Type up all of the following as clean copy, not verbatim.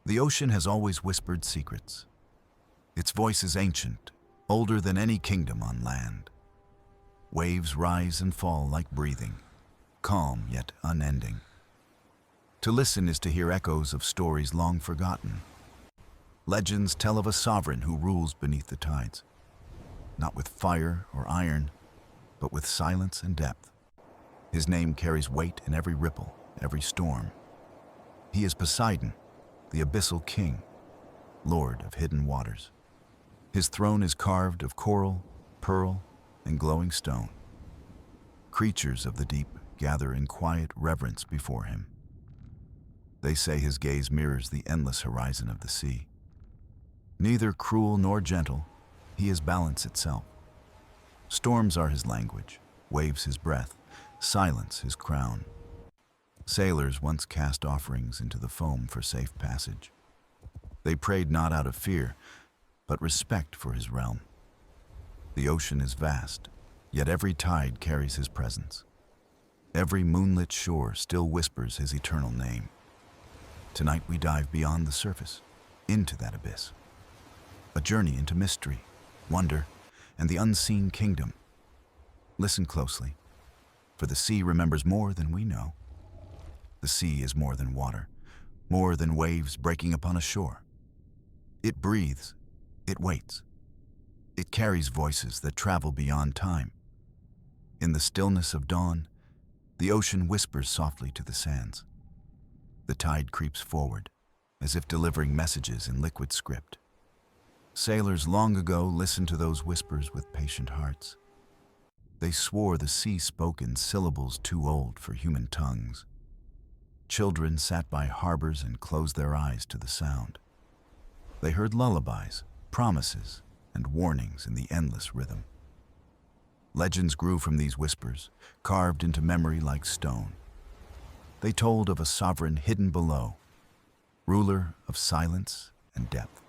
The ocean has always whispered secrets. Its voice is ancient, older than any kingdom on land. Waves rise and fall like breathing, calm yet unending. To listen is to hear echoes of stories long forgotten. Legends tell of a sovereign who rules beneath the tides, not with fire or iron, but with silence and depth. His name carries weight in every ripple, every storm. He is Poseidon, the Abyssal King, Lord of hidden waters. His throne is carved of coral, pearl, and glowing stone. Creatures of the deep gather in quiet reverence before him. They say his gaze mirrors the endless horizon of the sea. Neither cruel nor gentle, he is balance itself. Storms are his language, waves his breath, silence his crown. Sailors once cast offerings into the foam for safe passage. They prayed not out of fear, but respect for his realm. The ocean is vast, yet every tide carries his presence. Every moonlit shore still whispers his eternal name. Tonight we dive beyond the surface, into that abyss. A journey into mystery, wonder, and the unseen kingdom. Listen closely, for the sea remembers more than we know. The sea is more than water, more than waves breaking upon a shore. It breathes, it waits. It carries voices that travel beyond time. In the stillness of dawn, the ocean whispers softly to the sands. The tide creeps forward, as if delivering messages in liquid script. Sailors long ago listened to those whispers with patient hearts. They swore the sea spoke in syllables too old for human tongues. Children sat by harbors and closed their eyes to the sound. They heard lullabies, promises, and warnings in the endless rhythm. Legends grew from these whispers, carved into memory like stone. They told of a sovereign hidden below, ruler of silence and depth.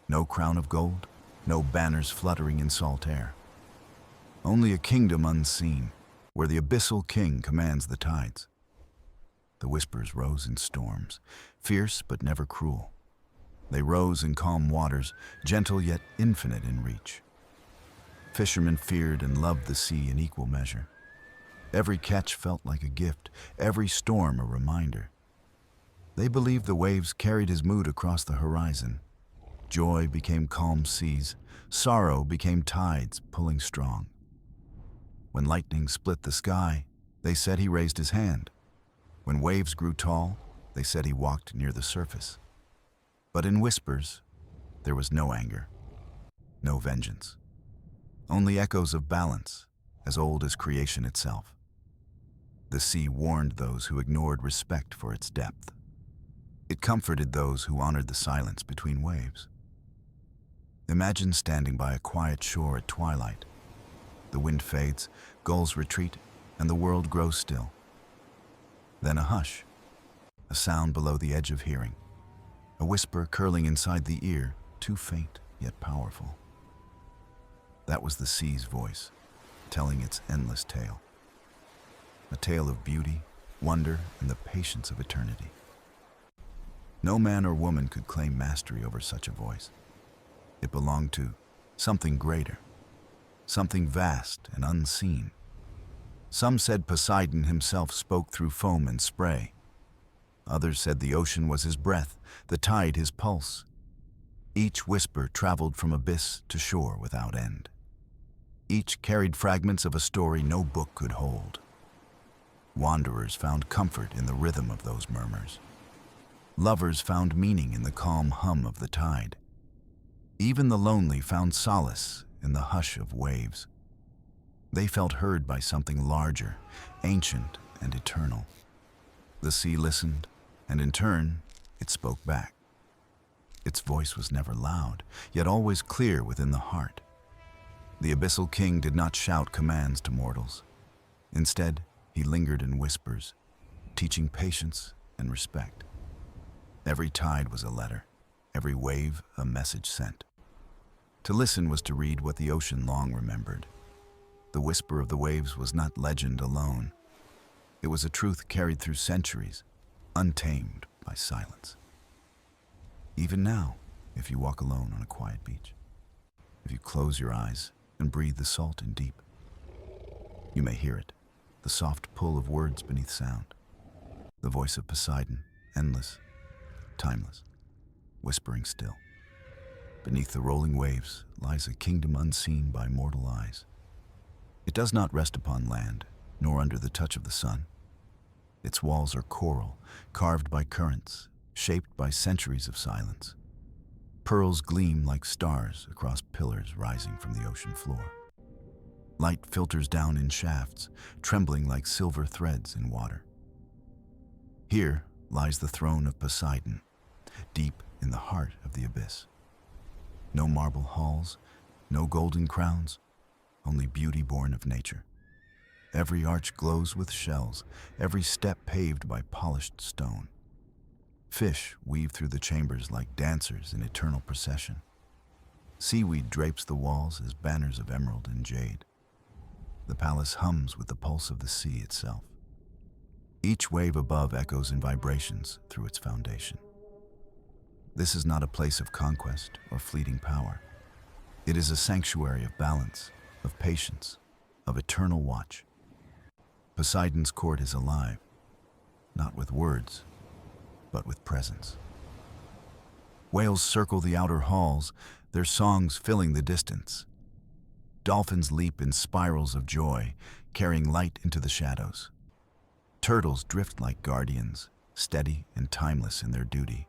No crown of gold, no banners fluttering in salt air. Only a kingdom unseen, where the Abyssal King commands the tides. The whispers rose in storms, fierce but never cruel. They rose in calm waters, gentle yet infinite in reach. Fishermen feared and loved the sea in equal measure. Every catch felt like a gift, every storm a reminder. They believed the waves carried his mood across the horizon. Joy became calm seas, sorrow became tides pulling strong. When lightning split the sky, they said he raised his hand. When waves grew tall, they said he walked near the surface. But in whispers, there was no anger, no vengeance. Only echoes of balance, as old as creation itself. The sea warned those who ignored respect for its depth. It comforted those who honored the silence between waves. Imagine standing by a quiet shore at twilight. The wind fades, gulls retreat, and the world grows still. Then a hush, a sound below the edge of hearing, a whisper curling inside the ear, too faint yet powerful. That was the sea's voice, telling its endless tale. A tale of beauty, wonder, and the patience of eternity. No man or woman could claim mastery over such a voice. It belonged to something greater, something vast and unseen. Some said Poseidon himself spoke through foam and spray. Others said the ocean was his breath, the tide his pulse. Each whisper traveled from abyss to shore without end. Each carried fragments of a story no book could hold. Wanderers found comfort in the rhythm of those murmurs. Lovers found meaning in the calm hum of the tide. Even the lonely found solace in the hush of waves. They felt heard by something larger, ancient and eternal. The sea listened, and in turn, it spoke back. Its voice was never loud, yet always clear within the heart. The Abyssal King did not shout commands to mortals. Instead, he lingered in whispers, teaching patience and respect. Every tide was a letter, every wave a message sent. To listen was to read what the ocean long remembered. The whisper of the waves was not legend alone. It was a truth carried through centuries, untamed by silence. even now, if you walk alone on a quiet beach. If you close your eyes and breathe the salt in deep, you may hear it, the soft pull of words beneath sound, the voice of Poseidon, endless, timeless, whispering still. Beneath the rolling waves lies a kingdom unseen by mortal eyes. It does not rest upon land, nor under the touch of the sun. Its walls are coral, carved by currents, shaped by centuries of silence. Pearls gleam like stars across pillars rising from the ocean floor. Light filters down in shafts, trembling like silver threads in water. Here lies the throne of Poseidon, deep in the heart of the abyss. No marble halls, no golden crowns, only beauty born of nature. Every arch glows with shells, every step paved by polished stone. Fish weave through the chambers like dancers in eternal procession. Seaweed drapes the walls as banners of emerald and jade. The palace hums with the pulse of the sea itself. Each wave above echoes in vibrations through its foundation. This is not a place of conquest or fleeting power. It is a sanctuary of balance, of patience, of eternal watch. Poseidon's court is alive, not with words, but with presence. Whales circle the outer halls, their songs filling the distance. Dolphins leap in spirals of joy, carrying light into the shadows. Turtles drift like guardians, steady and timeless in their duty.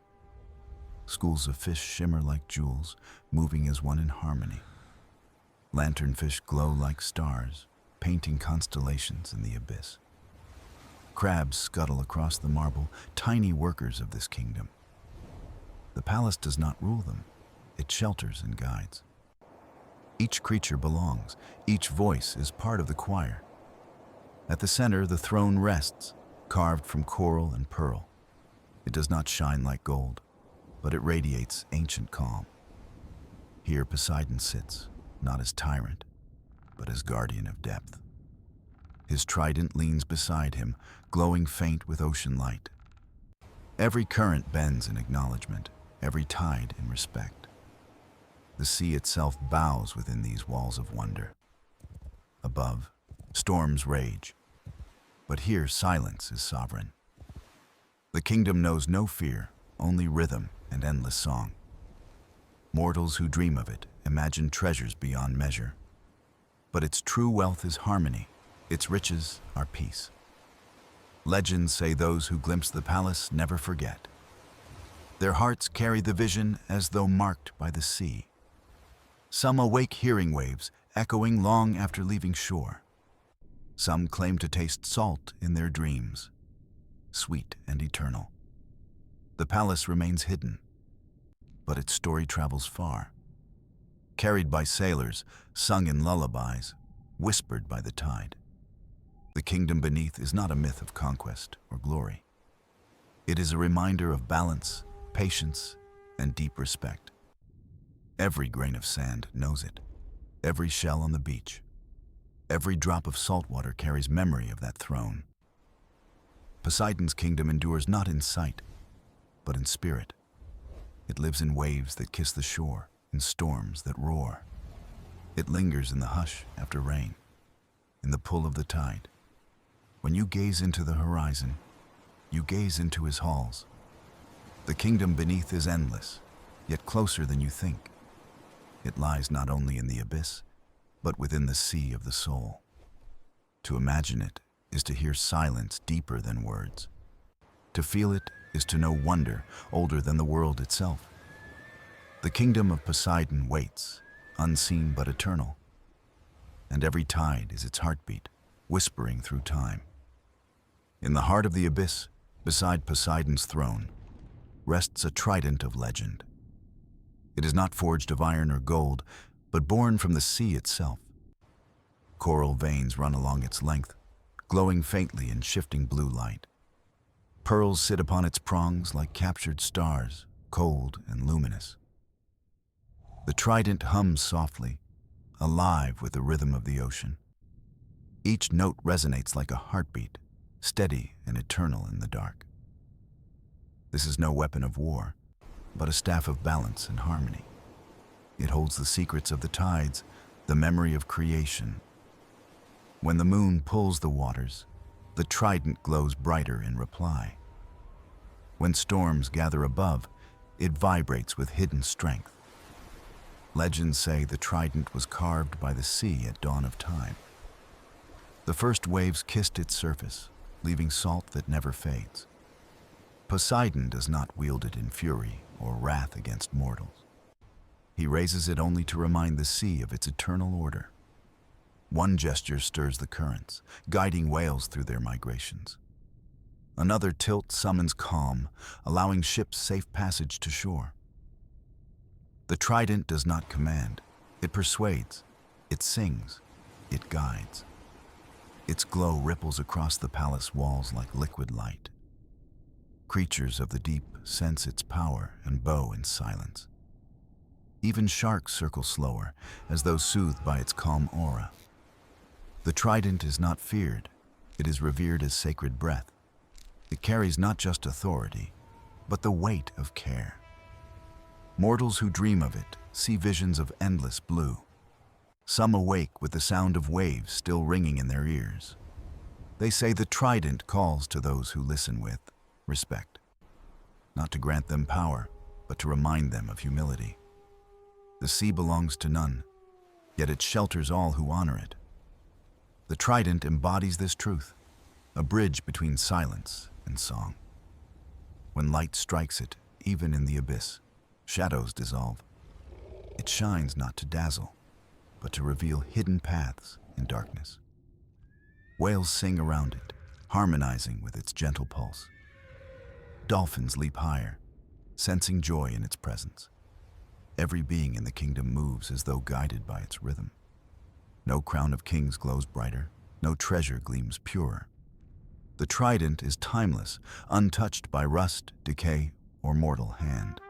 Schools of fish shimmer like jewels, moving as one in harmony. Lanternfish glow like stars, painting constellations in the abyss. Crabs scuttle across the marble, tiny workers of this kingdom. The palace does not rule them, it shelters and guides. Each creature belongs, each voice is part of the choir. At the center, the throne rests, carved from coral and pearl. It does not shine like gold, but it radiates ancient calm. Here Poseidon sits, not as tyrant, but as guardian of depth. His trident leans beside him, glowing faint with ocean light. Every current bends in acknowledgement, every tide in respect. The sea itself bows within these walls of wonder. Above, storms rage, but here silence is sovereign. The kingdom knows no fear, only rhythm and endless song. Mortals who dream of it imagine treasures beyond measure. But its true wealth is harmony, its riches are peace. Legends say those who glimpse the palace never forget. Their hearts carry the vision as though marked by the sea. Some awake hearing waves, echoing long after leaving shore. Some claim to taste salt in their dreams, sweet and eternal. The palace remains hidden, but its story travels far. Carried by sailors, sung in lullabies, whispered by the tide. The kingdom beneath is not a myth of conquest or glory. It is a reminder of balance, patience, and deep respect. Every grain of sand knows it, every shell on the beach. Every drop of salt water carries memory of that throne. Poseidon's kingdom endures not in sight, but in spirit. It lives in waves that kiss the shore, in storms that roar. It lingers in the hush after rain, in the pull of the tide. When you gaze into the horizon, you gaze into his halls. The kingdom beneath is endless, yet closer than you think. It lies not only in the abyss, but within the sea of the soul. To imagine it is to hear silence deeper than words. To feel it is to know wonder older than the world itself. The kingdom of Poseidon waits, unseen but eternal. And every tide is its heartbeat, whispering through time. In the heart of the abyss, beside Poseidon's throne, rests a trident of legend. It is not forged of iron or gold, but born from the sea itself. Coral veins run along its length, glowing faintly in shifting blue light. Pearls sit upon its prongs like captured stars, cold and luminous. The trident hums softly, alive with the rhythm of the ocean. Each note resonates like a heartbeat, steady and eternal in the dark. This is no weapon of war. but a staff of balance and harmony. It holds the secrets of the tides, the memory of creation. When the moon pulls the waters, the trident glows brighter in reply. When storms gather above, it vibrates with hidden strength. Legends say the trident was carved by the sea at dawn of time. The first waves kissed its surface, leaving salt that never fades. Poseidon does not wield it in fury or wrath against mortals. He raises it only to remind the sea of its eternal order. One gesture stirs the currents, guiding whales through their migrations. Another tilt summons calm, allowing ships safe passage to shore. The trident does not command, it persuades, it sings, it guides. Its glow ripples across the palace walls like liquid light. Creatures of the deep sense its power and bow in silence. Even sharks circle slower, as though soothed by its calm aura. The trident is not feared, it is revered as sacred breath. It carries not just authority, but the weight of care. Mortals who dream of it see visions of endless blue. Some awake with the sound of waves still ringing in their ears. They say the trident calls to those who listen with respect, not to grant them power, but to remind them of humility. The sea belongs to none, yet it shelters all who honor it. The trident embodies this truth, a bridge between silence and song. When light strikes it, even in the abyss, shadows dissolve. It shines not to dazzle, but to reveal hidden paths in darkness. Whales sing around it, harmonizing with its gentle pulse. Dolphins leap higher, sensing joy in its presence. Every being in the kingdom moves as though guided by its rhythm. No crown of kings glows brighter, no treasure gleams purer. The trident is timeless, untouched by rust, decay, or mortal hand.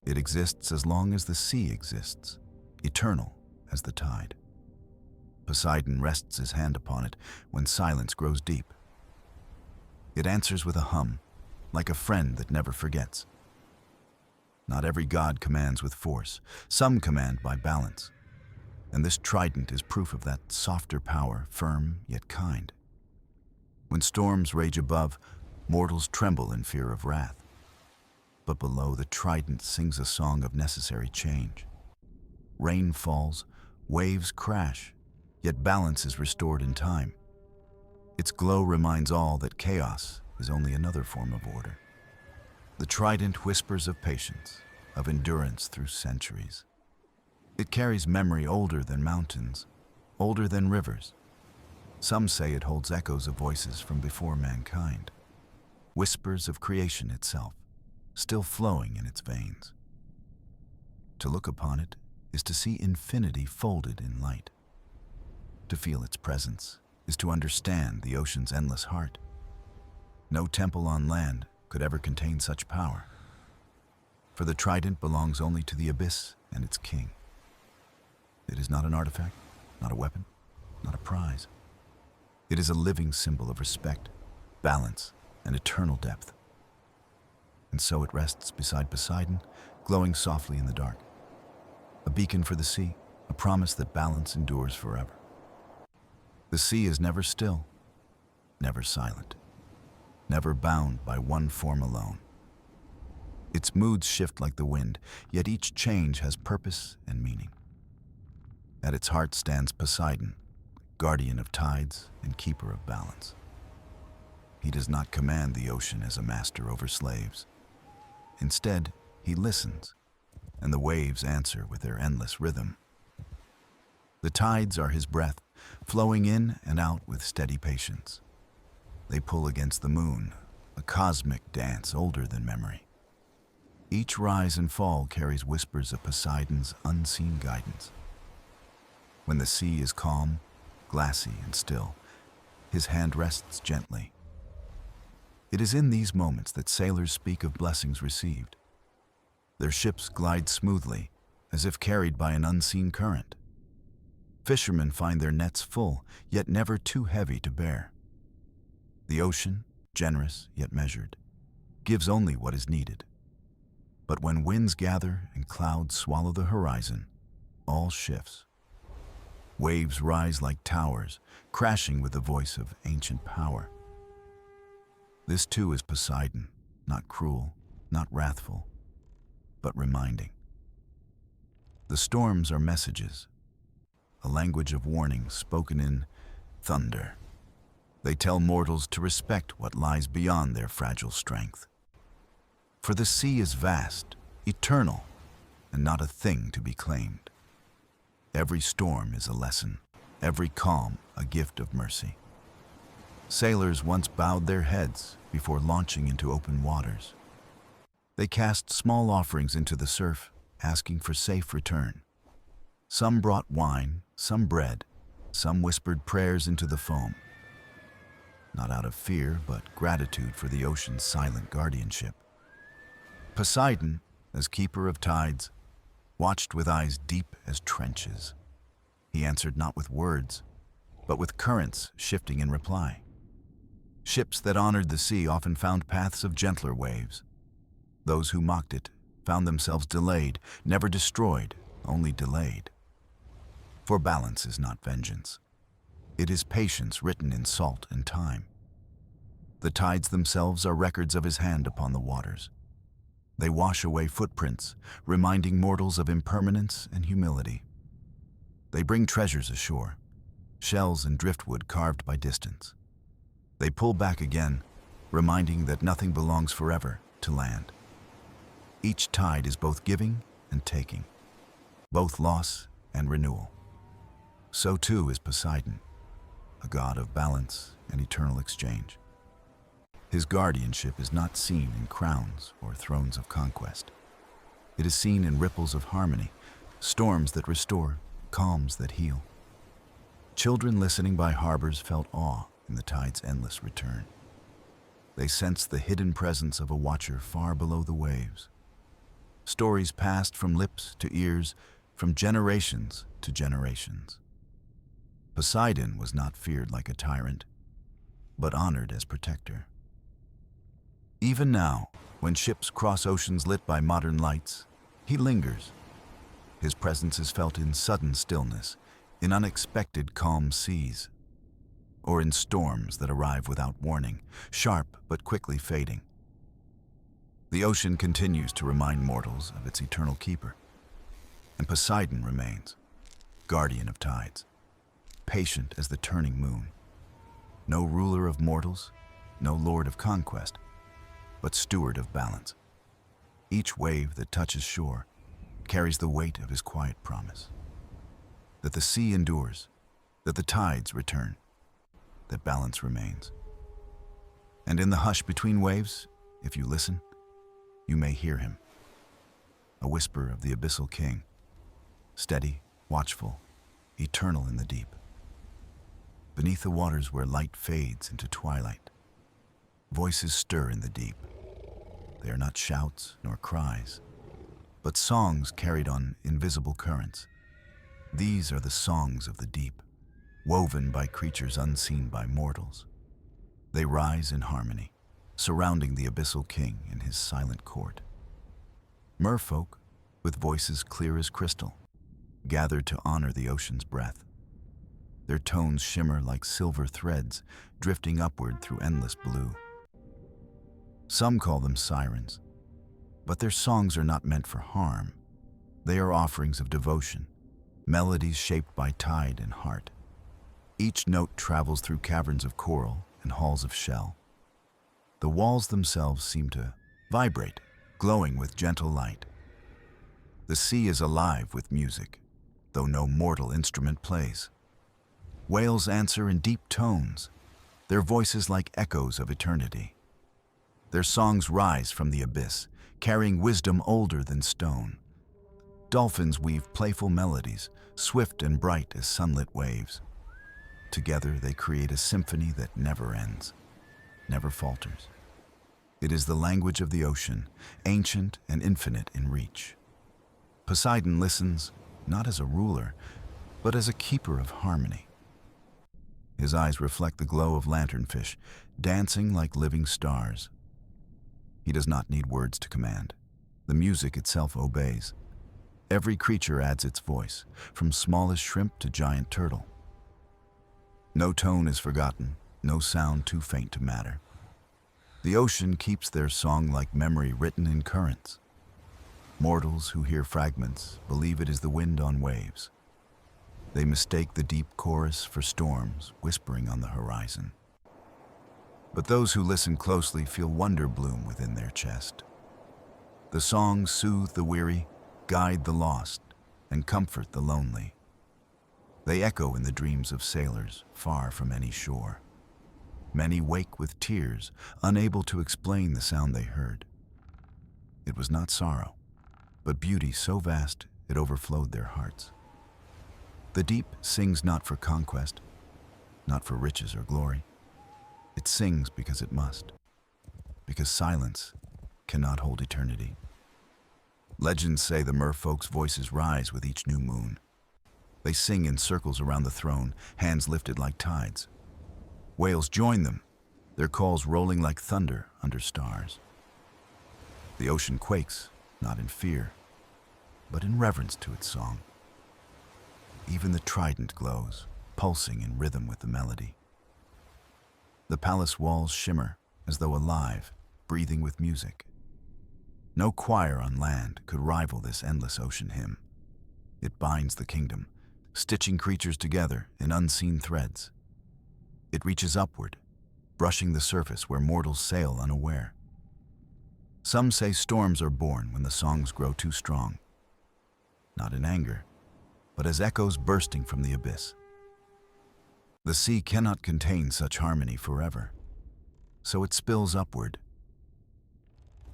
It exists as long as the sea exists, eternal as the tide. Poseidon rests his hand upon it when silence grows deep. It answers with a hum, like a friend that never forgets. Not every god commands with force, some command by balance. And this trident is proof of that softer power, firm yet kind. When storms rage above, mortals tremble in fear of wrath. But below, the trident sings a song of necessary change. Rain falls, waves crash, yet balance is restored in time. Its glow reminds all that chaos is only another form of order. The trident whispers of patience, of endurance through centuries. It carries memory older than mountains, older than rivers. Some say it holds echoes of voices from before mankind, whispers of creation itself, still flowing in its veins. To look upon it is to see infinity folded in light. To feel its presence is to understand the ocean's endless heart. No temple on land could ever contain such power, for the trident belongs only to the abyss and its king. It is not an artifact, not a weapon, not a prize. It is a living symbol of respect, balance, and eternal depth. And so it rests beside Poseidon, glowing softly in the dark. A beacon for the sea, a promise that balance endures forever. The sea is never still, never silent, never bound by one form alone. Its moods shift like the wind, yet each change has purpose and meaning. At its heart stands Poseidon, guardian of tides and keeper of balance. He does not command the ocean as a master over slaves. Instead, he listens, and the waves answer with their endless rhythm. The tides are his breath, flowing in and out with steady patience. They pull against the moon, a cosmic dance older than memory. Each rise and fall carries whispers of Poseidon's unseen guidance. When the sea is calm, glassy, and still, his hand rests gently. It is in these moments that sailors speak of blessings received. Their ships glide smoothly, as if carried by an unseen current. Fishermen find their nets full, yet never too heavy to bear. The ocean, generous yet measured, gives only what is needed. But But when winds gather and clouds swallow the horizon, all shifts. Waves rise like towers, crashing with the voice of ancient power. This too is Poseidon, not cruel, not wrathful, but reminding. The storms are messages, a language of warning spoken in thunder. They tell mortals to respect what lies beyond their fragile strength. For the sea is vast, eternal, and not a thing to be claimed. Every storm is a lesson, every calm a gift of mercy. Sailors once bowed their heads before launching into open waters. They cast small offerings into the surf, asking for safe return. Some brought wine, some bread, some whispered prayers into the foam. Not out of fear, but gratitude for the ocean's silent guardianship. Poseidon, as keeper of tides, watched with eyes deep as trenches. He answered not with words, but with currents shifting in reply. Ships that honored the sea often found paths of gentler waves. Those who mocked it found themselves delayed, never destroyed, only delayed. For balance is not vengeance. It is patience written in salt and time. The tides themselves are records of his hand upon the waters. They wash away footprints, reminding mortals of impermanence and humility. They bring treasures ashore, shells and driftwood carved by distance. They pull back again, reminding that nothing belongs forever to land. Each tide is both giving and taking, both loss and renewal. So too is Poseidon, a god of balance and eternal exchange. His guardianship is not seen in crowns or thrones of conquest. It is seen in ripples of harmony, storms that restore, calms that heal. Children listening by harbors felt awe in the tide's endless return. They sensed the hidden presence of a watcher far below the waves. Stories passed from lips to ears, from generations to generations. Poseidon was not feared like a tyrant, but honored as protector. Even now, when ships cross oceans lit by modern lights, he lingers. His presence is felt in sudden stillness, in unexpected calm seas, or in storms that arrive without warning, sharp but quickly fading. The ocean continues to remind mortals of its eternal keeper, and Poseidon remains, guardian of tides, patient as the turning moon. No ruler of mortals, no lord of conquest, but steward of balance. Each wave that touches shore carries the weight of his quiet promise. That the sea endures, that the tides return, that balance remains. And in the hush between waves, if you listen, you may hear him. A whisper of the Abyssal King, steady, watchful, eternal in the deep. Beneath the waters where light fades into twilight, voices stir in the deep. They are not shouts nor cries, but songs carried on invisible currents. These are the songs of the deep, woven by creatures unseen by mortals. They rise in harmony, surrounding the Abyssal King in his silent court. Merfolk, with voices clear as crystal, gather to honor the ocean's breath. Their tones shimmer like silver threads, drifting upward through endless blue. Some call them sirens, but their songs are not meant for harm. They are offerings of devotion, melodies shaped by tide and heart. Each note travels through caverns of coral and halls of shell. The walls themselves seem to vibrate, glowing with gentle light. The sea is alive with music, though no mortal instrument plays. Whales answer in deep tones, their voices like echoes of eternity. Their songs rise from the abyss, carrying wisdom older than stone. Dolphins weave playful melodies, swift and bright as sunlit waves. Together they create a symphony that never ends, never falters. It is the language of the ocean, ancient and infinite in reach. Poseidon listens, not as a ruler, but as a keeper of harmony. His eyes reflect the glow of lanternfish, dancing like living stars. He does not need words to command. The music itself obeys. Every creature adds its voice, from smallest shrimp to giant turtle. No tone is forgotten, no sound too faint to matter. The ocean keeps their song like memory written in currents. Mortals who hear fragments believe it is the wind on waves. They mistake the deep chorus for storms whispering on the horizon. But those who listen closely feel wonder bloom within their chest. The songs soothe the weary, guide the lost, and comfort the lonely. They echo in the dreams of sailors far from any shore. Many wake with tears, unable to explain the sound they heard. It was not sorrow, but beauty so vast it overflowed their hearts. The deep sings not for conquest, not for riches or glory. It sings because it must, because silence cannot hold eternity. Legends say the merfolk's voices rise with each new moon. They sing in circles around the throne, hands lifted like tides. Whales join them, their calls rolling like thunder under stars. The ocean quakes, not in fear, but in reverence to its song. Even the trident glows, pulsing in rhythm with the melody. The palace walls shimmer as though alive, breathing with music. No choir on land could rival this endless ocean hymn. It binds the kingdom, stitching creatures together in unseen threads. It reaches upward, brushing the surface where mortals sail unaware. Some say storms are born when the songs grow too strong, not in anger, but as echoes bursting from the abyss. The sea cannot contain such harmony forever, so it spills upward.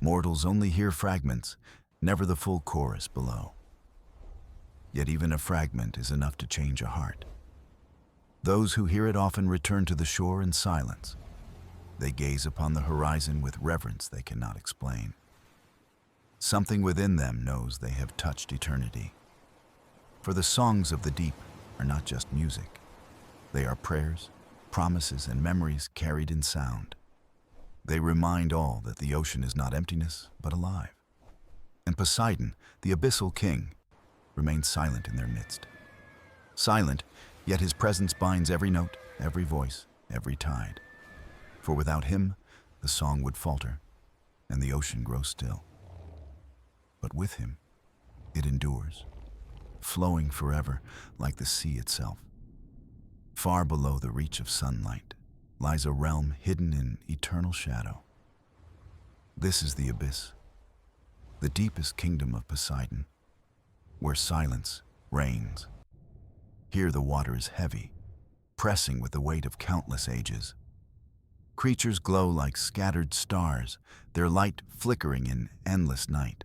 Mortals only hear fragments, never the full chorus below. Yet even a fragment is enough to change a heart. Those who hear it often return to the shore in silence. They gaze upon the horizon with reverence they cannot explain. Something within them knows they have touched eternity. For the songs of the deep are not just music. They are prayers, promises, and memories carried in sound. They remind all that the ocean is not emptiness, but alive. And Poseidon, the Abyssal King, remains silent in their midst. Silent, yet his presence binds every note, every voice, every tide. For without him, the song would falter, and the ocean grow still. But with him, it endures, flowing forever like the sea itself. Far below the reach of sunlight lies a realm hidden in eternal shadow. This is the abyss, the deepest kingdom of Poseidon, where silence reigns. Here the water is heavy, pressing with the weight of countless ages. Creatures glow like scattered stars, their light flickering in endless night.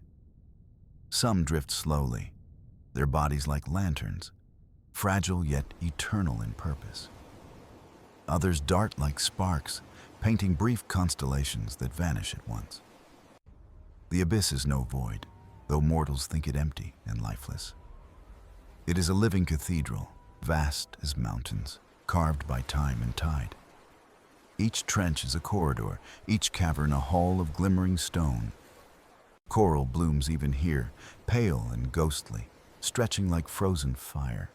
Some drift slowly, their bodies like lanterns, fragile yet eternal in purpose. Others dart like sparks, painting brief constellations that vanish at once. The abyss is no void, though mortals think it empty and lifeless. It is a living cathedral, vast as mountains, carved by time and tide. Each trench is a corridor, each cavern a hall of glimmering stone. Coral blooms even here, pale and ghostly, stretching like frozen fire.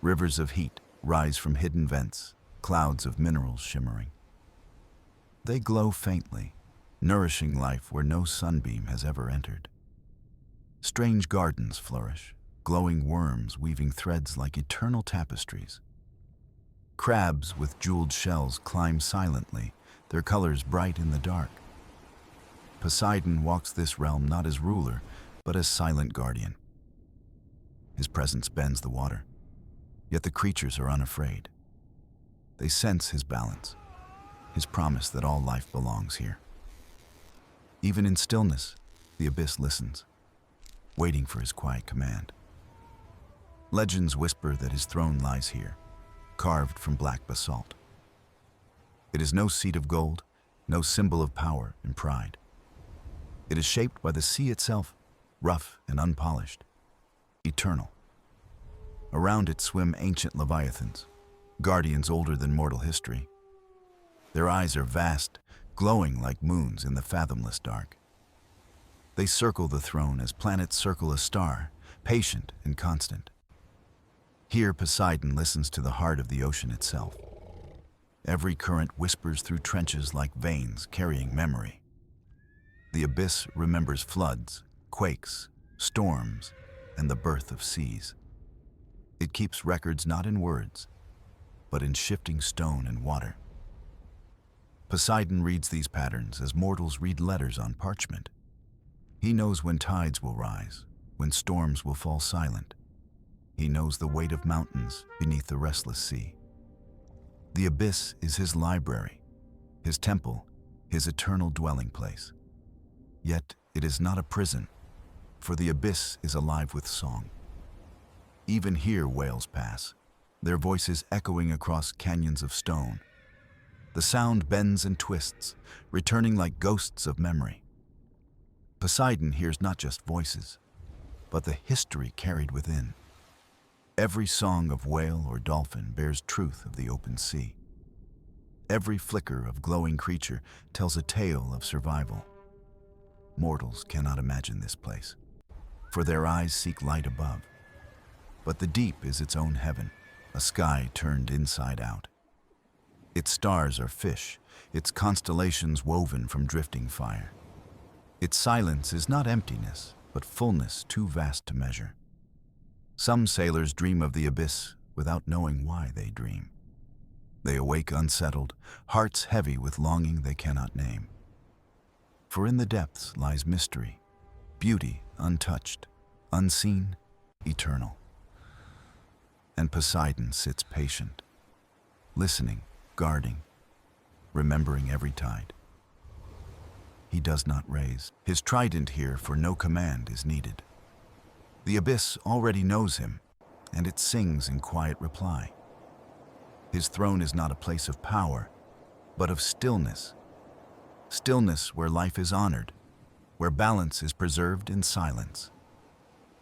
Rivers of heat rise from hidden vents, clouds of minerals shimmering. They glow faintly, nourishing life where no sunbeam has ever entered. Strange gardens flourish, glowing worms weaving threads like eternal tapestries. Crabs with jeweled shells climb silently, their colors bright in the dark. Poseidon walks this realm not as ruler, but as silent guardian. His presence bends the water, yet the creatures are unafraid. They sense his balance, his promise that all life belongs here. Even in stillness, the abyss listens, waiting for his quiet command. Legends whisper that his throne lies here, carved from black basalt. It is no seat of gold, no symbol of power and pride. It is shaped by the sea itself, rough and unpolished, eternal. Around it swim ancient leviathans, guardians older than mortal history. Their eyes are vast, glowing like moons in the fathomless dark. They circle the throne as planets circle a star, patient and constant. Here Poseidon listens to the heart of the ocean itself. Every current whispers through trenches like veins carrying memory. The abyss remembers floods, quakes, storms, and the birth of seas. It keeps records not in words, but in shifting stone and water. Poseidon reads these patterns as mortals read letters on parchment. He knows when tides will rise, when storms will fall silent. He knows the weight of mountains beneath the restless sea. The abyss is his library, his temple, his eternal dwelling place. Yet it is not a prison, for the abyss is alive with song. Even here whales pass, their voices echoing across canyons of stone. The sound bends and twists, returning like ghosts of memory. Poseidon hears not just voices, but the history carried within. Every song of whale or dolphin bears truth of the open sea. Every flicker of glowing creature tells a tale of survival. Mortals cannot imagine this place, for their eyes seek light above. But the deep is its own heaven, a sky turned inside out. Its stars are fish, its constellations woven from drifting fire. Its silence is not emptiness, but fullness too vast to measure. Some sailors dream of the abyss without knowing why they dream. They awake unsettled, hearts heavy with longing they cannot name. For in the depths lies mystery, beauty untouched, unseen, eternal. And Poseidon sits patient, listening, guarding, remembering every tide. He does not raise his trident here, for no command is needed. The abyss already knows him, and it sings in quiet reply. His throne is not a place of power, but of stillness. Stillness where life is honored, where balance is preserved in silence.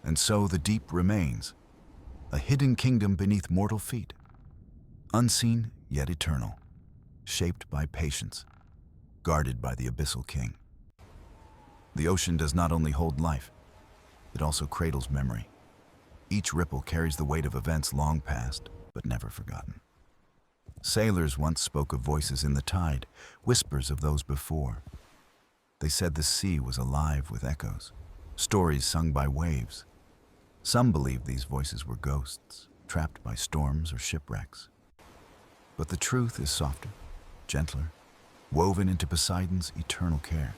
And so the deep remains, a hidden kingdom beneath mortal feet, unseen yet eternal, shaped by patience, guarded by the Abyssal King. The ocean does not only hold life, it also cradles memory. Each ripple carries the weight of events long past, but never forgotten. Sailors once spoke of voices in the tide, whispers of those before. They said the sea was alive with echoes, stories sung by waves. Some believed these voices were ghosts, trapped by storms or shipwrecks. But the truth is softer, gentler, woven into Poseidon's eternal care.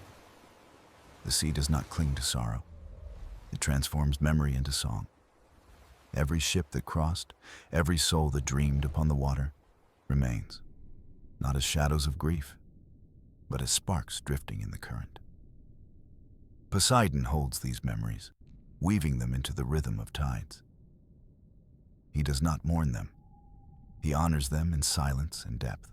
The sea does not cling to sorrow. It transforms memory into song. Every ship that crossed, every soul that dreamed upon the water, remains, not as shadows of grief, but as sparks drifting in the current. Poseidon holds these memories, weaving them into the rhythm of tides. He does not mourn them. He honors them in silence and depth.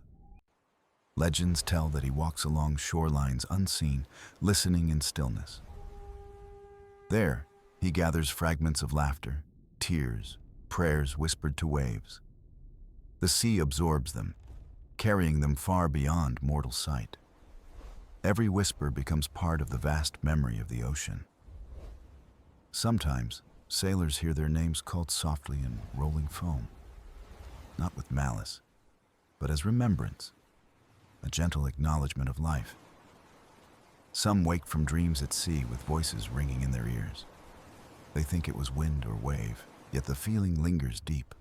Legends tell that he walks along shorelines unseen, listening in stillness. There, he gathers fragments of laughter, tears, prayers whispered to waves. The sea absorbs them, carrying them far beyond mortal sight. Every whisper becomes part of the vast memory of the ocean. Sometimes, sailors hear their names called softly in rolling foam, not with malice, but as remembrance, a gentle acknowledgement of life. Some wake from dreams at sea with voices ringing in their ears. They think it was wind or wave, yet the feeling lingers deep.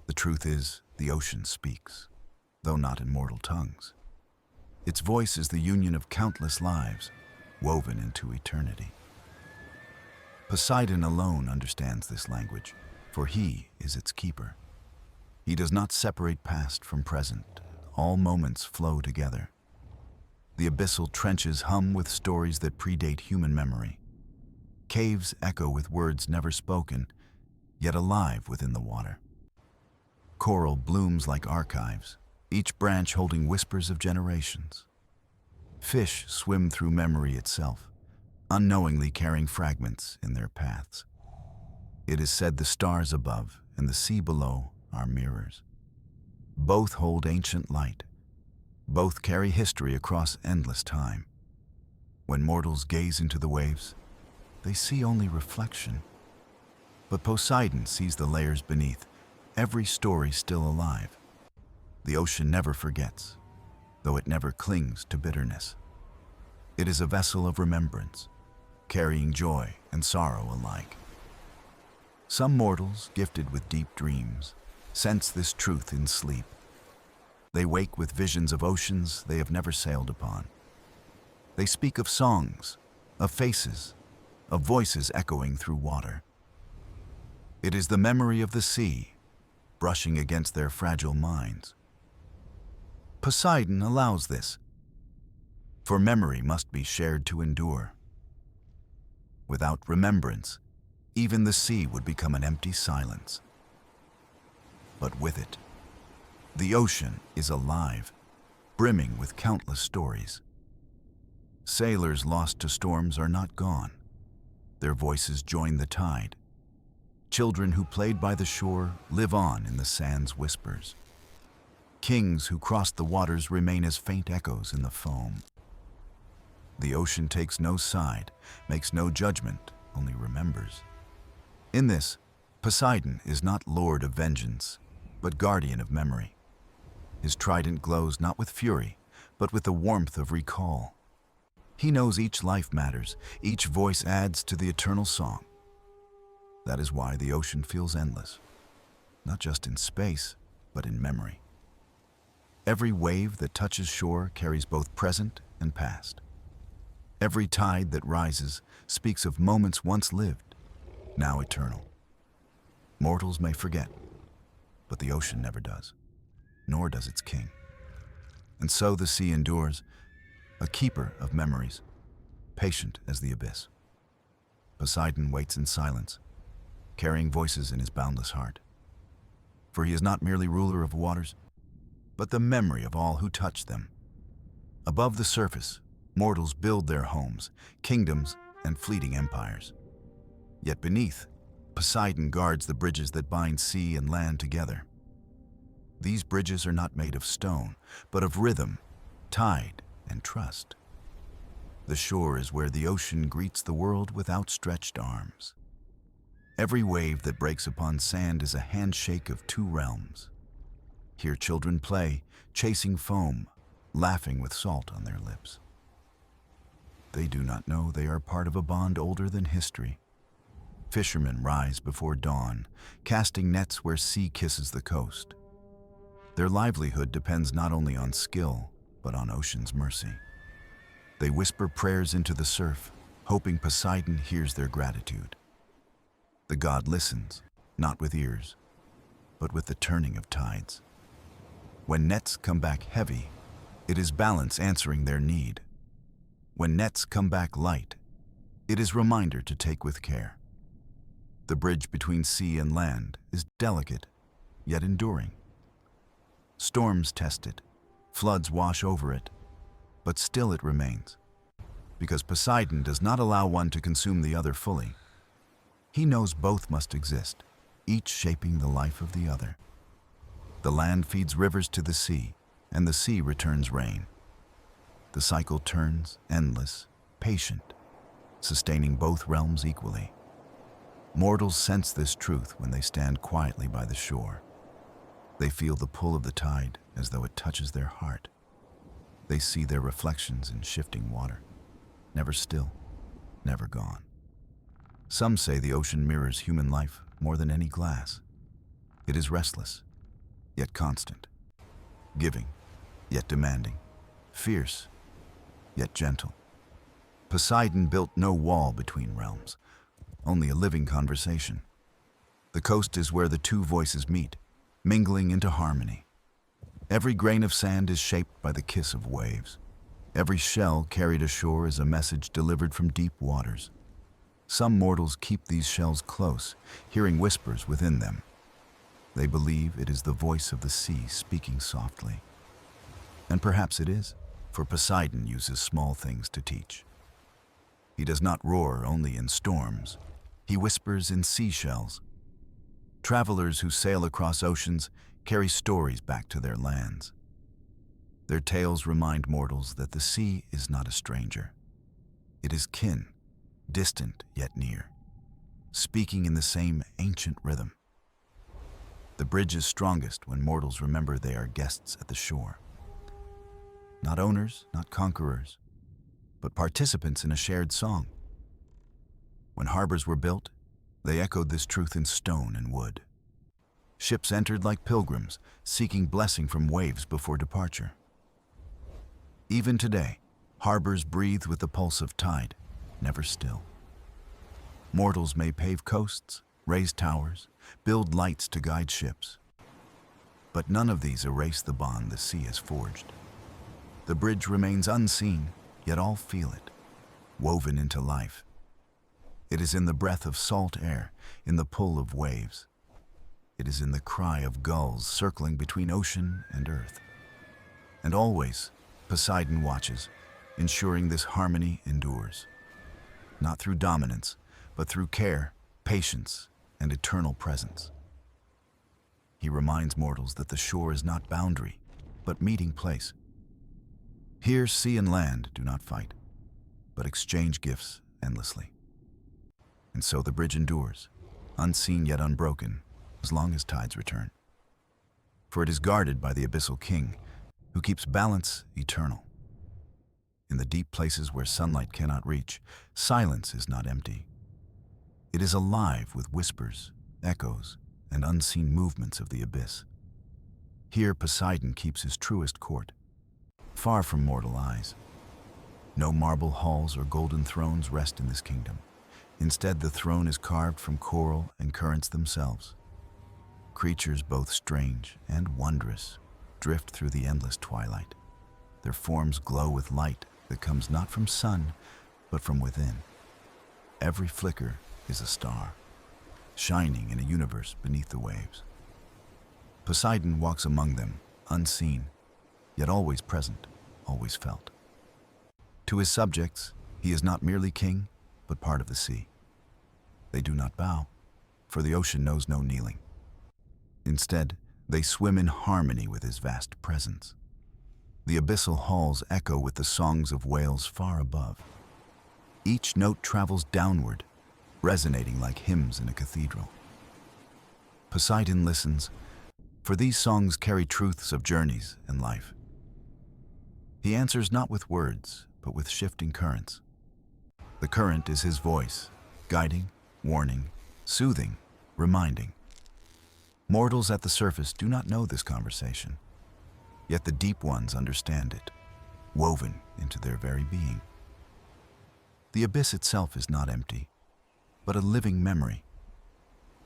The truth is, the ocean speaks, though not in mortal tongues. Its voice is the union of countless lives, woven into eternity. Poseidon alone understands this language, for he is its keeper. He does not separate past from present. All moments flow together. The abyssal trenches hum with stories that predate human memory. Caves echo with words never spoken, yet alive within the water. Coral blooms like archives, each branch holding whispers of generations. Fish swim through memory itself, unknowingly carrying fragments in their paths. It is said the stars above and the sea below are mirrors. Both hold ancient light. Both carry history across endless time. When mortals gaze into the waves, they see only reflection. But Poseidon sees the layers beneath, every story still alive. The ocean never forgets, though it never clings to bitterness. It is a vessel of remembrance, carrying joy and sorrow alike. Some mortals, gifted with deep dreams, sense this truth in sleep. They wake with visions of oceans they have never sailed upon. They speak of songs, of faces, of voices echoing through water. It is the memory of the sea, brushing against their fragile minds. Poseidon allows this, for memory must be shared to endure. Without remembrance, even the sea would become an empty silence. But with it, the ocean is alive, brimming with countless stories. Sailors lost to storms are not gone. Their voices join the tide. Children who played by the shore live on in the sand's whispers. Kings who crossed the waters remain as faint echoes in the foam. The ocean takes no side, makes no judgment, only remembers. In this, Poseidon is not lord of vengeance, but guardian of memory. His trident glows not with fury, but with the warmth of recall. He knows each life matters, each voice adds to the eternal song. That is why the ocean feels endless, not just in space, but in memory. Every wave that touches shore carries both present and past. Every tide that rises speaks of moments once lived, now eternal. Mortals may forget, but the ocean never does, nor does its king. And so the sea endures, a keeper of memories, patient as the abyss. Poseidon waits in silence, carrying voices in his boundless heart. For he is not merely ruler of waters, but the memory of all who touch them. Above the surface, mortals build their homes, kingdoms, and fleeting empires. Yet beneath, Poseidon guards the bridges that bind sea and land together. These bridges are not made of stone, but of rhythm, tide, and trust. The shore is where the ocean greets the world with outstretched arms. Every wave that breaks upon sand is a handshake of two realms. Here children play, chasing foam, laughing with salt on their lips. They do not know they are part of a bond older than history. Fishermen rise before dawn, casting nets where sea kisses the coast. Their livelihood depends not only on skill, but on ocean's mercy. They whisper prayers into the surf, hoping Poseidon hears their gratitude. The god listens, not with ears, but with the turning of tides. When nets come back heavy, it is balance answering their need. When nets come back light, it is reminder to take with care. The bridge between sea and land is delicate, yet enduring. Storms test it, floods wash over it, but still it remains, because Poseidon does not allow one to consume the other fully. He knows both must exist, each shaping the life of the other. The land feeds rivers to the sea, and the sea returns rain. The cycle turns, endless, patient, sustaining both realms equally. Mortals sense this truth when they stand quietly by the shore. They feel the pull of the tide as though it touches their heart. They see their reflections in shifting water, never still, never gone. Some say the ocean mirrors human life more than any glass. It is restless, yet constant, giving, yet demanding, fierce, yet gentle. Poseidon built no wall between realms, only a living conversation. The coast is where the two voices meet, mingling into harmony. Every grain of sand is shaped by the kiss of waves. Every shell carried ashore is a message delivered from deep waters. Some mortals keep these shells close, hearing whispers within them. They believe it is the voice of the sea speaking softly. And perhaps it is, for Poseidon uses small things to teach. He does not roar only in storms. He whispers in seashells. Travelers who sail across oceans carry stories back to their lands. Their tales remind mortals that the sea is not a stranger. It is kin, distant yet near, speaking in the same ancient rhythm. The bridge is strongest when mortals remember they are guests at the shore. Not owners, not conquerors, but participants in a shared song. When harbors were built, they echoed this truth in stone and wood. Ships entered like pilgrims, seeking blessing from waves before departure. Even today, harbors breathe with the pulse of tide, never still. Mortals may pave coasts, raise towers, build lights to guide ships. But none of these erase the bond the sea has forged. The bridge remains unseen, yet all feel it, woven into life. It is in the breath of salt air, in the pull of waves. It is in the cry of gulls circling between ocean and earth. And always, Poseidon watches, ensuring this harmony endures. Not through dominance, but through care, patience, and eternal presence. He reminds mortals that the shore is not boundary, but meeting place. Here, sea and land do not fight, but exchange gifts endlessly. And so the bridge endures, unseen yet unbroken, as long as tides return. For it is guarded by the Abyssal King, who keeps balance eternal. In the deep places where sunlight cannot reach, silence is not empty. It is alive with whispers, echoes, and unseen movements of the abyss. Here Poseidon keeps his truest court, far from mortal eyes. No marble halls or golden thrones rest in this kingdom. Instead, the throne is carved from coral and currents themselves. Creatures both strange and wondrous drift through the endless twilight. Their forms glow with light that comes not from sun, but from within. Every flicker is a star, shining in a universe beneath the waves. Poseidon walks among them, unseen, yet always present, always felt. To his subjects, he is not merely king, but part of the sea. They do not bow, for the ocean knows no kneeling. Instead, they swim in harmony with his vast presence. The abyssal halls echo with the songs of whales far above. Each note travels downward, resonating like hymns in a cathedral. Poseidon listens, for these songs carry truths of journeys and life. He answers not with words, but with shifting currents. The current is his voice, guiding, warning, soothing, reminding. Mortals at the surface do not know this conversation, yet the deep ones understand it, woven into their very being. The abyss itself is not empty, but a living memory.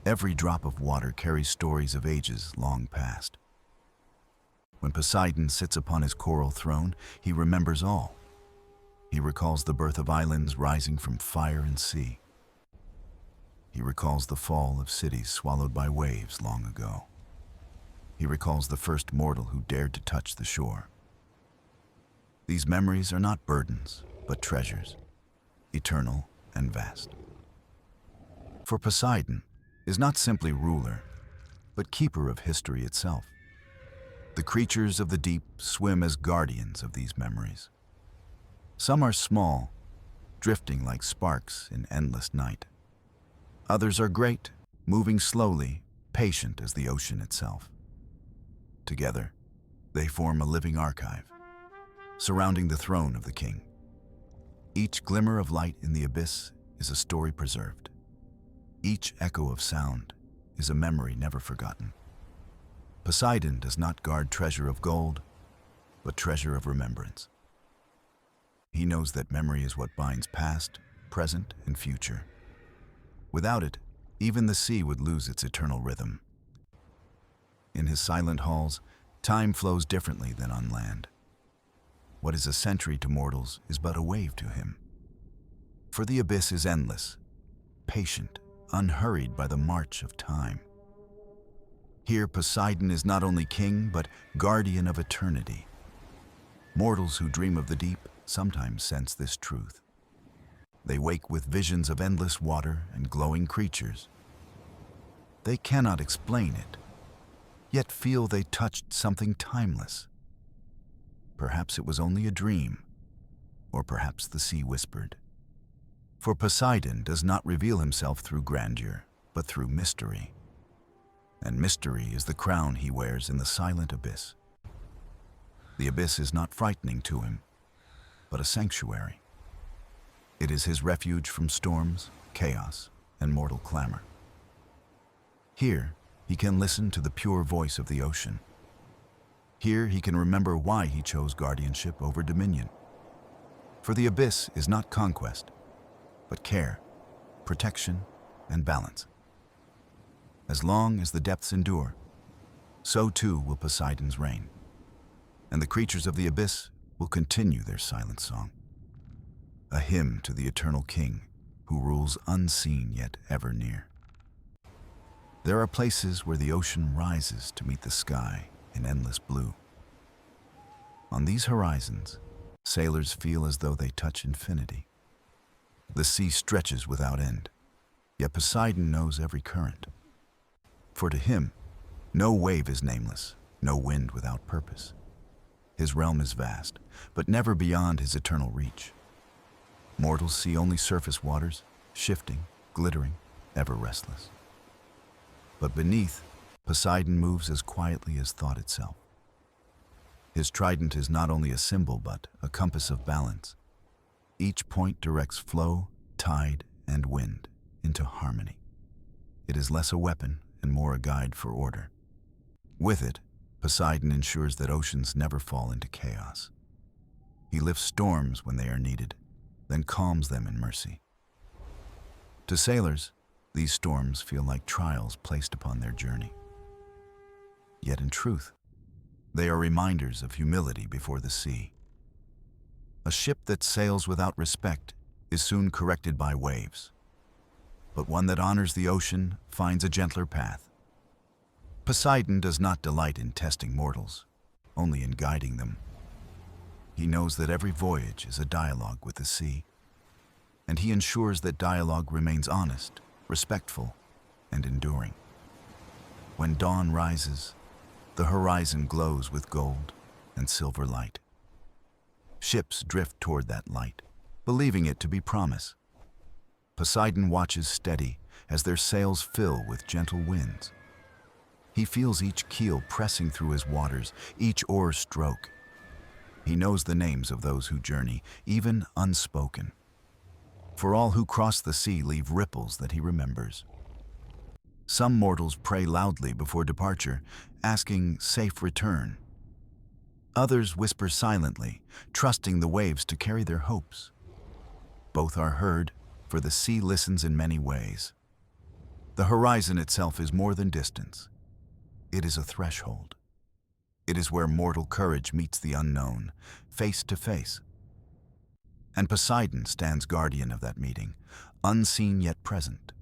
Every drop of water carries stories of ages long past. When Poseidon sits upon his coral throne, he remembers all. He recalls the birth of islands rising from fire and sea. He recalls the fall of cities swallowed by waves long ago. He recalls the first mortal who dared to touch the shore. These memories are not burdens, but treasures, eternal and vast. For Poseidon is not simply ruler, but keeper of history itself. The creatures of the deep swim as guardians of these memories. Some are small, drifting like sparks in endless night. Others are great, moving slowly, patient as the ocean itself. Together, they form a living archive, surrounding the throne of the king. Each glimmer of light in the abyss is a story preserved. Each echo of sound is a memory never forgotten. Poseidon does not guard treasure of gold, but treasure of remembrance. He knows that memory is what binds past, present, and future. Without it, even the sea would lose its eternal rhythm. In his silent halls, time flows differently than on land. What is a century to mortals is but a wave to him. For the abyss is endless, patient, unhurried by the march of time. Here Poseidon is not only king, but guardian of eternity. Mortals who dream of the deep sometimes sense this truth. They wake with visions of endless water and glowing creatures. They cannot explain it, yet feel they touched something timeless. Perhaps it was only a dream, or perhaps the sea whispered, For Poseidon does not reveal himself through grandeur, but through mystery. And mystery is the crown he wears in the silent abyss. The abyss is not frightening to him, but a sanctuary. It is his refuge from storms, chaos, and mortal clamor. Here, he can listen to the pure voice of the ocean. Here, he can remember why he chose guardianship over dominion. For the abyss is not conquest, but care, protection, and balance. As long as the depths endure, so too will Poseidon's reign, and the creatures of the abyss will continue their silent song, a hymn to the eternal king who rules unseen yet ever near. There are places where the ocean rises to meet the sky in endless blue. On these horizons, sailors feel as though they touch infinity. The sea stretches without end, yet Poseidon knows every current. For to him, no wave is nameless, no wind without purpose. His realm is vast, but never beyond his eternal reach. Mortals see only surface waters, shifting, glittering, ever restless. But beneath, Poseidon moves as quietly as thought itself. His trident is not only a symbol, but a compass of balance. Each point directs flow, tide, and wind into harmony. It is less a weapon and more a guide for order. With it, Poseidon ensures that oceans never fall into chaos. He lifts storms when they are needed, then calms them in mercy. To sailors, these storms feel like trials placed upon their journey. Yet in truth, they are reminders of humility before the sea. A ship that sails without respect is soon corrected by waves, but one that honors the ocean finds a gentler path. Poseidon does not delight in testing mortals, only in guiding them. He knows that every voyage is a dialogue with the sea, and he ensures that dialogue remains honest, respectful, and enduring. When dawn rises, the horizon glows with gold and silver light. Ships drift toward that light, believing it to be promise. Poseidon watches steady as their sails fill with gentle winds. He feels each keel pressing through his waters, each oar stroke. He knows the names of those who journey, even unspoken. For all who cross the sea leave ripples that he remembers. Some mortals pray loudly before departure, asking safe return. Others whisper silently, trusting the waves to carry their hopes. Both are heard, for the sea listens in many ways. The horizon itself is more than distance. It is a threshold. It is where mortal courage meets the unknown, face to face. And Poseidon stands guardian of that meeting, unseen yet present.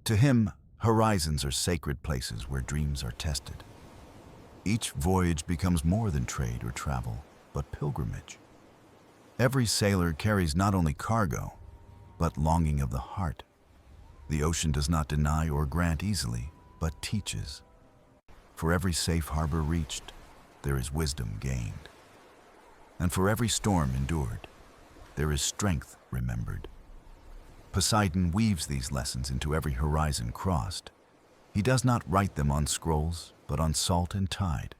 To him, horizons are sacred places where dreams are tested. Each voyage becomes more than trade or travel, but pilgrimage. Every sailor carries not only cargo, but longing of the heart. The ocean does not deny or grant easily, but teaches. For every safe harbor reached, there is wisdom gained. And for every storm endured, there is strength remembered. Poseidon weaves these lessons into every horizon crossed. He does not write them on scrolls, but on salt and tide.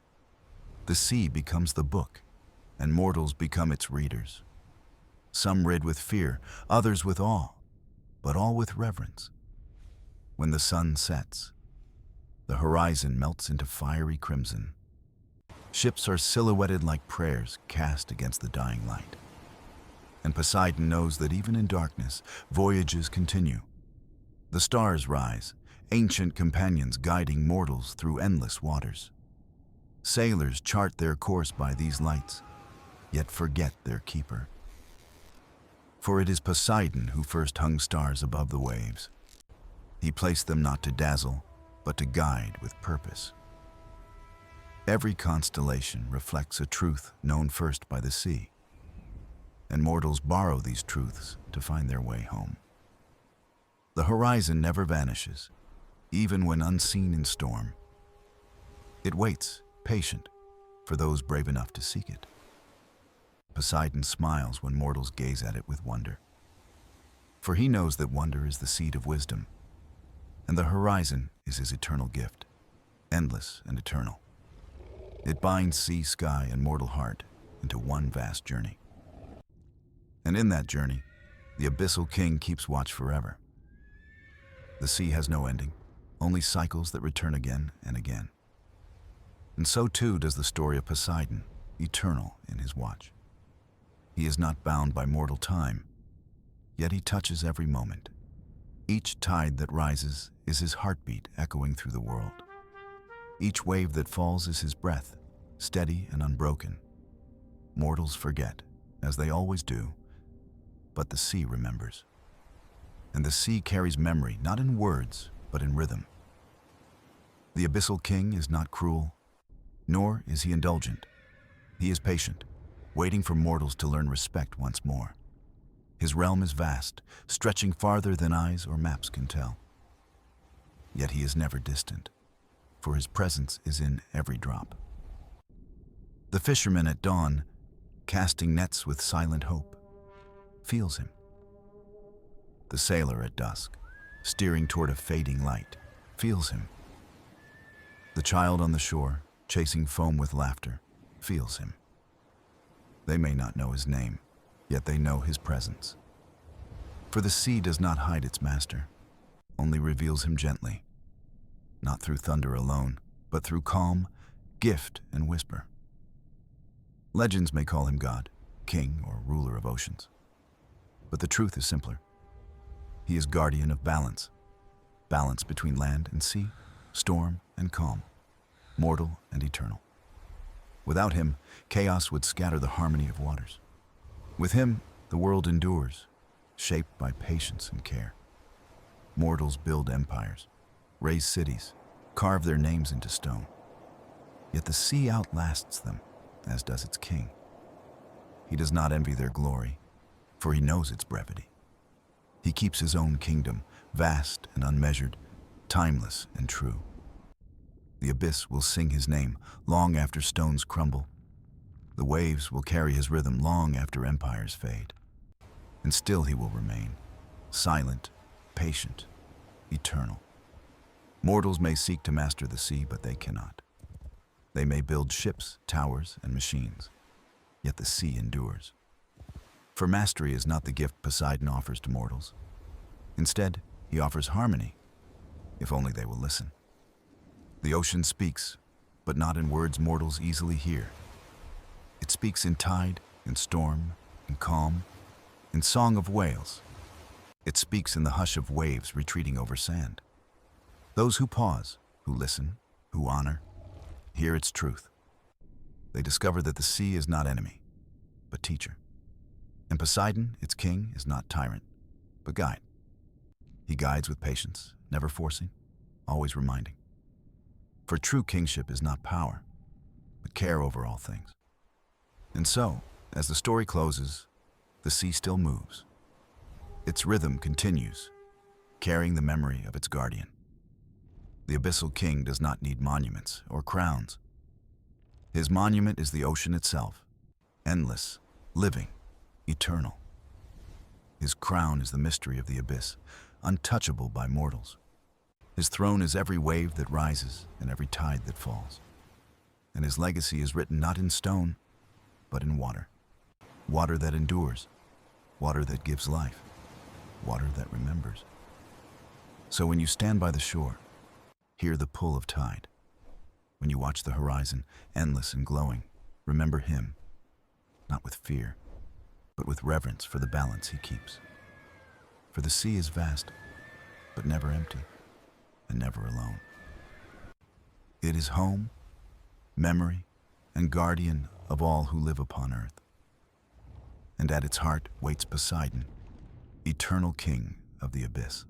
The sea becomes the book, and mortals become its readers. Some read with fear, others with awe, but all with reverence. When the sun sets, the horizon melts into fiery crimson. Ships are silhouetted like prayers cast against the dying light. And Poseidon knows that even in darkness, voyages continue. The stars rise, ancient companions guiding mortals through endless waters. Sailors chart their course by these lights, yet forget their keeper. For it is Poseidon who first hung stars above the waves. He placed them not to dazzle, but to guide with purpose. Every constellation reflects a truth known first by the sea, and mortals borrow these truths to find their way home. The horizon never vanishes, even when unseen in storm. It waits, patient, for those brave enough to seek it. Poseidon smiles when mortals gaze at it with wonder. For he knows that wonder is the seed of wisdom, and the horizon is his eternal gift, endless and eternal. It binds sea, sky, and mortal heart into one vast journey. And in that journey, the Abyssal King keeps watch forever. The sea has no ending, only cycles that return again and again. And so too does the story of Poseidon, eternal in his watch. He is not bound by mortal time, yet he touches every moment. Each tide that rises is his heartbeat echoing through the world. Each wave that falls is his breath, steady and unbroken. Mortals forget, as they always do, but the sea remembers. And the sea carries memory not in words, but in rhythm. The Abyssal King is not cruel, nor is he indulgent. He is patient, waiting for mortals to learn respect once more. His realm is vast, stretching farther than eyes or maps can tell. Yet he is never distant, for his presence is in every drop. The fisherman at dawn, casting nets with silent hope, feels him. The sailor at dusk, steering toward a fading light, feels him. The child on the shore, chasing foam with laughter, feels him. They may not know his name, yet they know his presence. For the sea does not hide its master, only reveals him gently, not through thunder alone, but through calm, gift, and whisper. Legends may call him God, king, or ruler of oceans. But the truth is simpler. He is guardian of balance, balance between land and sea, storm and calm, mortal and eternal. Without him, chaos would scatter the harmony of waters. With him, the world endures, shaped by patience and care. Mortals build empires, raise cities, carve their names into stone. Yet the sea outlasts them, as does its king. He does not envy their glory, for he knows its brevity. He keeps his own kingdom, vast and unmeasured, timeless and true. The abyss will sing his name long after stones crumble. The waves will carry his rhythm long after empires fade. And still he will remain, silent, patient, eternal. Mortals may seek to master the sea, but they cannot. They may build ships, towers, and machines, yet the sea endures. For mastery is not the gift Poseidon offers to mortals. Instead, he offers harmony, if only they will listen. The ocean speaks, but not in words mortals easily hear. It speaks in tide, in storm, in calm, in song of whales. It speaks in the hush of waves retreating over sand. Those who pause, who listen, who honor, hear its truth. They discover that the sea is not enemy, but teacher. And Poseidon, its king, is not tyrant, but guide. He guides with patience, never forcing, always reminding. For true kingship is not power, but care over all things. And so, as the story closes, the sea still moves. Its rhythm continues, carrying the memory of its guardian. The Abyssal King does not need monuments or crowns. His monument is the ocean itself, endless, living, eternal. His crown is the mystery of the abyss, untouchable by mortals. His throne is every wave that rises and every tide that falls. And his legacy is written not in stone, but in water. Water that endures, water that gives life, water that remembers. So when you stand by the shore, hear the pull of tide. When you watch the horizon, endless and glowing, remember him, not with fear, but with reverence for the balance he keeps. For the sea is vast, but never empty, and never alone. It is home, memory, and guardian of all who live upon earth. And at its heart waits Poseidon, eternal king of the abyss.